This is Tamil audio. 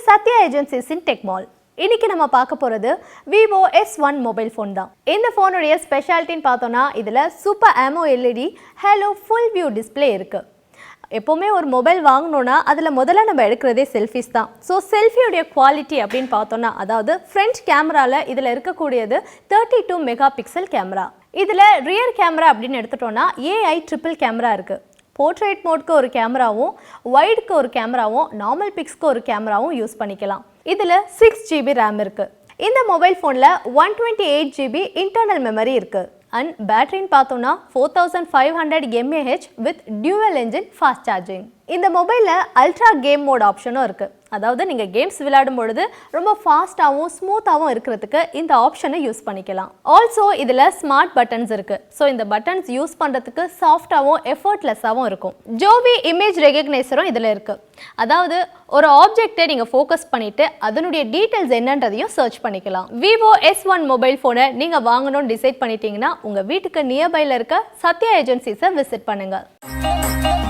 சத்யா ஏஜென்சிஸ் இன் டெக் மால். இன்னைக்கு நம்ம பார்க்க போறது Vivo S1 மொபைல் ஃபோன் தான். இந்த ஃபோனுடைய ஸ்பெஷாலிட்டின்னு பார்த்தோம்னா இதுல super AMOLED hello full view display இருக்கு. எப்போவுமே ஒரு மொபைல் வாங்கணும்னா அதில் முதல்ல நம்ம எடுக்கிறதே செல்ஃபிஸ் தான். ஸோ செல்ஃபியோடைய குவாலிட்டி அப்படின்னு பார்த்தோன்னா அதாவது ஃப்ரண்ட் கேமராவில் இதில் இருக்கக்கூடியது 32 மெகா பிக்சல் கேமரா. இதில் ரியர் கேமரா அப்படின்னு எடுத்துட்டோம்னா AI ட்ரிபிள் கேமரா இருக்குது. போர்ட்ரேட் மோட்க்கு ஒரு கேமராவும் வைடுக்கு ஒரு கேமராவும் நார்மல் பிக்ஸ்க்கு ஒரு கேமராவும் யூஸ் பண்ணிக்கலாம். இதில் 6GB ரேம் இருக்குது. இந்த மொபைல் ஃபோனில் 128GB இன்டர்னல் மெமரி இருக்குது. அண்ட் பேட்டரின்னு பார்த்தோன்னா 4500 mAh with dual engine fast charging. இந்த மொபைலில் அல்ட்ரா கேம் மோட் ஆப்ஷனும் இருக்குது. அதாவது நீங்கள் கேம்ஸ் விளையாடும் பொழுது ரொம்ப ஃபாஸ்ட்டாகவும் ஸ்மூத்தாகவும் இருக்கிறதுக்கு இந்த ஆப்ஷனை யூஸ் பண்ணிக்கலாம். ஆல்சோ இதில் ஸ்மார்ட் பட்டன்ஸ் இருக்குது. ஸோ இந்த பட்டன்ஸ் யூஸ் பண்ணுறதுக்கு சாஃப்டாகவும் எஃபர்ட்லெஸ்ஸாகவும் இருக்கும். ஜோவி இமேஜ் ரெகக்னைசரும் இதில் இருக்குது. அதாவது ஒரு ஆப்ஜெக்டை நீங்கள் ஃபோக்கஸ் பண்ணிவிட்டு அதனுடைய டீட்டெயில்ஸ் என்னன்றதையும் சர்ச் பண்ணிக்கலாம். Vivo S1 மொபைல் ஃபோனை நீங்கள் வாங்கணும்னு டிசைட் பண்ணிட்டீங்கன்னா உங்கள் வீட்டுக்கு நியர்பையில் இருக்க சத்யா ஏஜென்சிஸை விசிட் பண்ணுங்கள்.